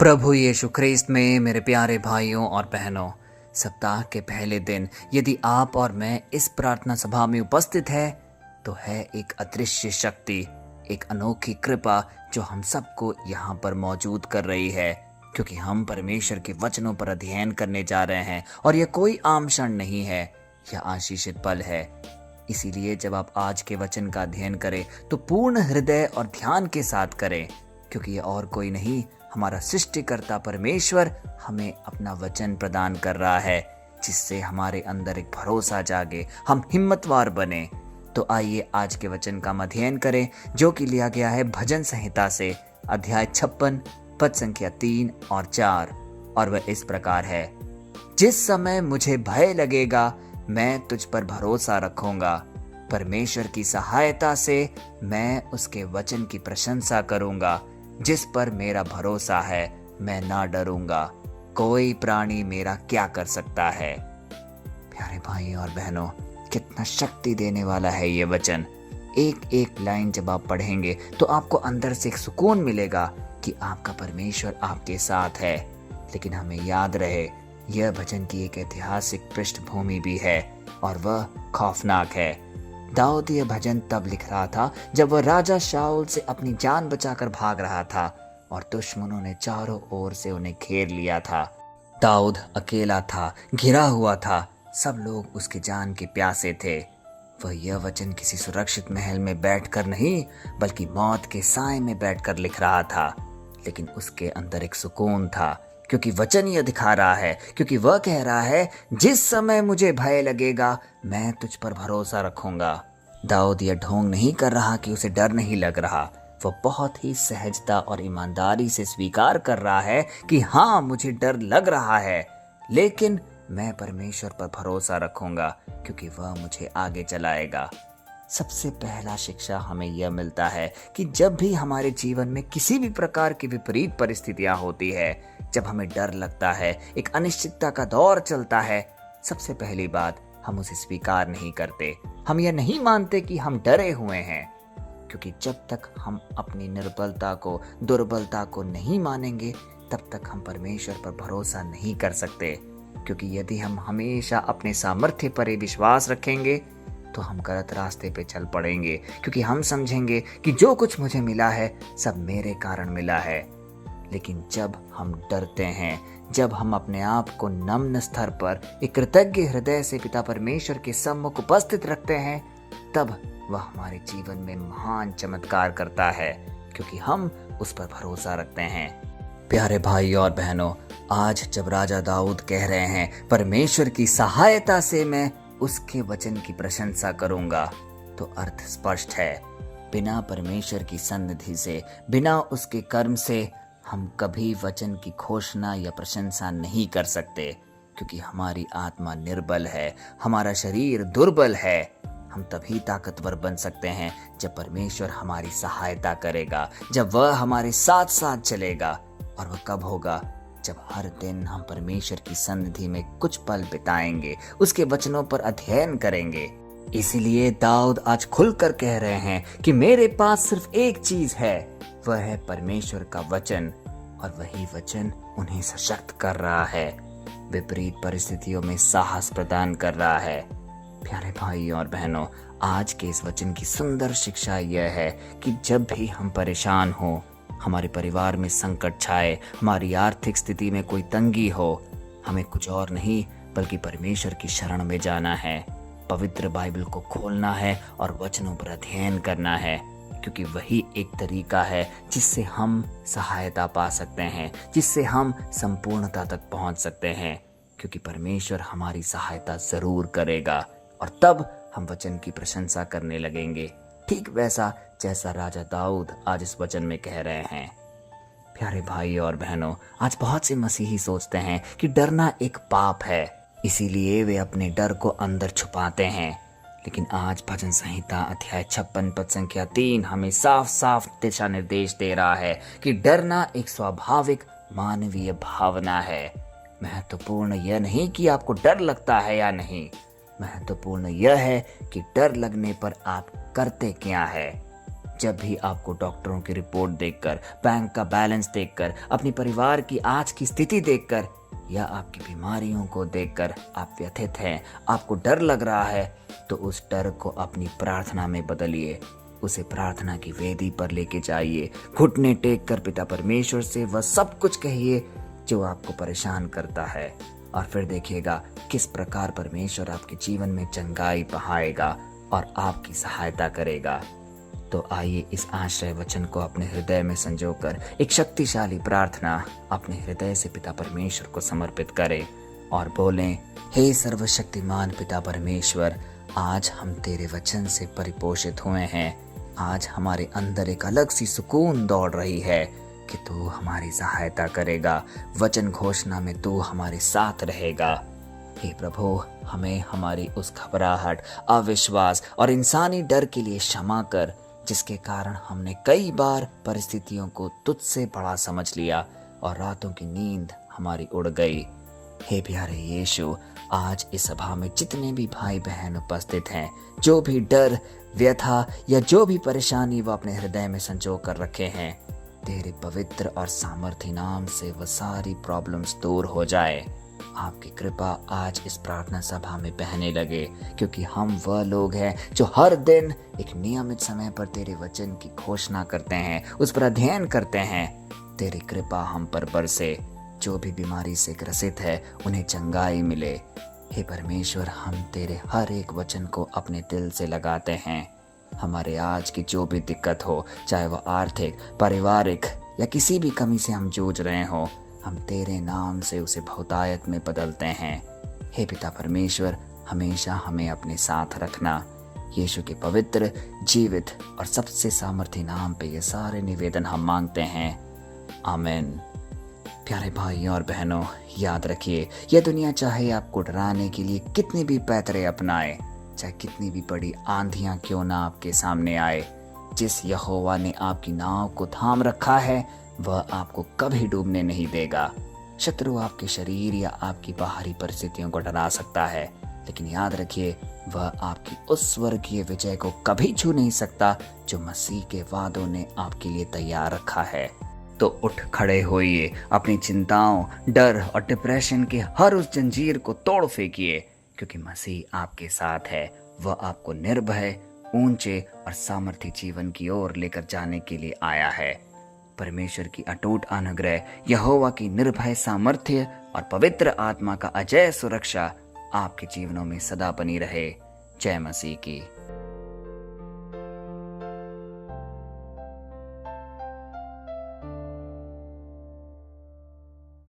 प्रभु यीशु ख्रीस्त में मेरे प्यारे भाइयों और बहनों, सप्ताह के पहले दिन यदि आप और मैं इस प्रार्थना सभा में उपस्थित है तो है एक अदृश्य शक्ति, एक अनोखी कृपा जो हम सबको यहाँ पर मौजूद कर रही है, क्योंकि हम परमेश्वर के वचनों पर अध्ययन करने जा रहे हैं और यह कोई आम क्षण नहीं है, यह आशीषित पल है। इसीलिए जब आप आज के वचन का अध्ययन करें तो पूर्ण हृदय और ध्यान के साथ करें, क्योंकि ये और कोई नहीं, हमारा सृष्टिकर्ता परमेश्वर हमें अपना वचन प्रदान कर रहा है, जिससे हमारे अंदर एक भरोसा जागे, हम हिम्मतवार बने। तो आइए आज के वचन का अध्ययन करें, जो कि लिया गया है भजन संहिता से, अध्याय 56 पद संख्या 3 और 4, और वह इस प्रकार है। जिस समय मुझे भय लगेगा मैं तुझ पर भरोसा रखूंगा, परमेश्वर की सहायता से मैं उसके वचन की प्रशंसा करूंगा। जिस पर मेरा भरोसा है मैं ना डरूंगा, कोई प्राणी मेरा क्या कर सकता है। प्यारे भाई और बहनों, कितना शक्ति देने वाला है ये वचन। एक एक लाइन जब आप पढ़ेंगे तो आपको अंदर से एक सुकून मिलेगा कि आपका परमेश्वर आपके साथ है। लेकिन हमें याद रहे, यह भजन की एक ऐतिहासिक पृष्ठभूमि भी है और वह खौफनाक है। दाऊद यह भजन तब लिख रहा था जब वह राजा शाऊल से अपनी जान बचाकर भाग रहा था और दुश्मनों ने चारों ओर से उन्हें घेर लिया था। दाऊद अकेला था, घिरा हुआ था, सब लोग उसकी जान के प्यासे थे। वह यह वचन किसी सुरक्षित महल में बैठकर नहीं, बल्कि मौत के साए में बैठकर लिख रहा था। लेकिन उसके अंदर एक सुकून था, क्योंकि वचन यह दिखा रहा है, क्योंकि वह कह रहा है, जिस समय मुझे भय लगेगा मैं तुझ पर भरोसा रखूंगा। दाऊद यह ढोंग नहीं कर रहा कि उसे डर नहीं लग रहा, वह बहुत ही सहजता और ईमानदारी से स्वीकार कर रहा है कि हाँ, मुझे डर लग रहा है, लेकिन मैं परमेश्वर पर भरोसा रखूंगा, क्योंकि वह मुझे आगे चलाएगा। सबसे पहला शिक्षा हमें यह मिलता है कि जब भी हमारे जीवन में किसी भी प्रकार की विपरीत परिस्थितियां होती है, जब हमें डर लगता है, एक अनिश्चितता का दौर चलता है, सबसे पहली बात, हम उसे स्वीकार नहीं करते। हम यह नहीं मानते कि हम डरे हुए हैं, क्योंकि जब तक हम अपनी निर्बलता को, दुर्बलता को नहीं मानेंगे, तब तक हम परमेश्वर पर भरोसा नहीं कर सकते। क्योंकि यदि हम हमेशा अपने सामर्थ्य पर ही विश्वास रखेंगे तो हम गलत रास्ते पे चल पड़ेंगे, क्योंकि हम समझेंगे कि जो कुछ मुझे मिला है सब मेरे कारण मिला है। लेकिन जब हम डरते हैं, जब हम अपने आप को नम्र स्तर पर एक कृतज्ञ हृदय से पिता परमेश्वर के सम्मुख उपस्थित रखते हैं, तब वह हमारे जीवन में महान चमत्कार करता है, क्योंकि हम उस पर भरोसा रखते हैं। प्यारे भाई और बहनों, आज जब राजा दाऊद कह रहे हैं, परमेश्वर की सहायता से मैं उसके वचन की प्रशंसा करूंगा, तो अर्थ स्पष्ट है। बिना परमेश्वर की सन्निधि से, बिना उसके कर्म से हम कभी वचन की घोषणा या प्रशंसा नहीं कर सकते, क्योंकि हमारी आत्मा निर्बल है, हमारा शरीर दुर्बल है। हम तभी ताकतवर बन सकते हैं जब परमेश्वर हमारी सहायता करेगा, जब वह हमारे साथ साथ चलेगा। और वह कब होगा? जब हर दिन हम परमेश्वर की सन्निधि में कुछ पल बिताएंगे, उसके वचनों पर अध्ययन करेंगे। इसीलिए दाऊद आज खुलकर कह रहे हैं कि मेरे पास सिर्फ एक चीज है, वह है परमेश्वर का वचन, और वही वचन उन्हें सशक्त कर रहा है, विपरीत परिस्थितियों में साहस प्रदान कर रहा है। प्यारे भाई और बहनों, आज के इस वचन की सुंदर शिक्षा यह है कि जब भी हम परेशान हो, हमारे परिवार में संकट छाए, हमारी आर्थिक स्थिति में कोई तंगी हो, हमें कुछ और नहीं बल्कि परमेश्वर की शरण में जाना है, पवित्र बाइबल को खोलना है और वचनों पर अध्ययन करना है, क्योंकि वही एक तरीका है जिससे हम सहायता पा सकते हैं, जिससे हम संपूर्णता तक पहुंच सकते हैं, क्योंकि परमेश्वर हमारी सहायता जरूर करेगा और तब हम वचन की प्रशंसा करने लगेंगे, ठीक वैसा जैसा राजा दाऊद आज इस वचन में कह रहे हैं। प्यारे भाई और बहनों, आज बहुत से मसीही सोचते हैं कि डरना एक पाप है, इसीलिए वे अपने डर को अंदर छुपाते हैं। लेकिन आज भजन संहिता अध्याय 56 पद संख्या 3 हमें साफ साफ दिशा निर्देश दे रहा है कि डरना एक स्वाभाविक मानवीय भावना है। महत्वपूर्ण यह नहीं कि आपको डर लगता है या नहीं, महत्वपूर्ण यह है कि डर लगने पर आप करते क्या है। जब भी आपको डॉक्टरों की रिपोर्ट देखकर, बैंक का बैलेंस देखकर, अपने परिवार की आज की स्थिति देखकर या आपकी बीमारियों को देखकर आप व्यथित हैं, आपको डर लग रहा है, तो उस डर को अपनी प्रार्थना में बदलिए। उसे प्रार्थना की वेदी पर लेके जाइए। घुटने टेक कर पिता परमेश्वर से वह सब कुछ कहिए जो आपको परेशान करता है, और फिर देखिएगा किस प्रकार परमेश्वर आपके जीवन में चंगाई बहाएगा और आपकी सहायता करेगा। तो आइए इस आश्रय वचन को अपने हृदय में संजोकर एक शक्तिशाली प्रार्थना अपने हृदय से पिता परमेश्वर को समर्पित करें और बोलें, हे सर्वशक्तिमान पिता परमेश्वर, आज हम तेरे वचन से परिपोषित हुए हैं। आज हमारे अंदर एक अलग सी सुकून दौड़ रही है कि तू हमारी सहायता करेगा। वचन घोषणा में तू हमारे साथ रहेगा। हे प्रभु, हमें हमारी उस घबराहट, अविश्वास और इंसानी डर के लिए क्षमा कर, जिसके कारण हमने कई बार परिस्थितियों को तुझसे बड़ा समझ लिया और रातों की नींद हमारी उड़ गई। हे प्यारे यीशु, आज इस सभा में जितने भी भाई बहन उपस्थित हैं, जो भी डर, व्यथा या जो भी परेशानी वो अपने हृदय में संजो कर रखे हैं, तेरे पवित्र और सामर्थी नाम से वह सारी प्रॉब्लम्स दूर हो जाए। आपकी कृपा आज इस प्रार्थना सभा में बहने लगे, क्योंकि हम वह लोग हैं जो हर दिन एक नियमित समय पर तेरे वचन की घोषणा करते हैं, उस पर अध्ययन करते हैं। तेरी कृपा हम पर बरसे। जो भी बीमारी से ग्रसित है उन्हें चंगाई मिले। हे परमेश्वर, हम तेरे हर एक वचन को अपने दिल से लगाते हैं। हमारे आज की जो भी दिक्कत हो, चाहे वह आर्थिक, पारिवारिक या किसी भी कमी से हम जूझ रहे हो, हम तेरे नाम से उसे बहुतायत में बदलते हैं। हे पिता परमेश्वर, हमेशा हमें अपने साथ रखना। यीशु के पवित्र, जीवित और सबसे सामर्थी नाम पे ये सारे निवेदन हम मांगते हैं। आमीन। प्यारे भाइयों और बहनों, याद रखिए, यह दुनिया चाहे आपको डराने के लिए कितनी भी पैतरे अपनाए, चाहे कितनी भी बड़ी आंधियां क्यों ना आपके सामने आए, जिस यहोवा ने आपकी नाव को थाम रखा है वह आपको कभी डूबने नहीं देगा। शत्रु आपके शरीर या आपकी बाहरी परिस्थितियों को डरा सकता है, लेकिन याद रखिए, वह आपकी उस स्वर्गीय विजय को कभी छू नहीं सकता जो मसीह के वादों ने आपके लिए तैयार रखा है। तो उठ खड़े होइए, अपनी चिंताओं, डर और डिप्रेशन के हर उस जंजीर को तोड़ फेंकिए, क्योंकि मसीह आपके साथ है। वह आपको निर्भय, ऊंचे और सामर्थी जीवन की ओर लेकर जाने के लिए आया है। परमेश्वर की अटूट अनुग्रह, यहोवा की निर्भय सामर्थ्य और पवित्र आत्मा का अजय सुरक्षा आपके जीवनों में सदा बनी रहे। जय मसीह की।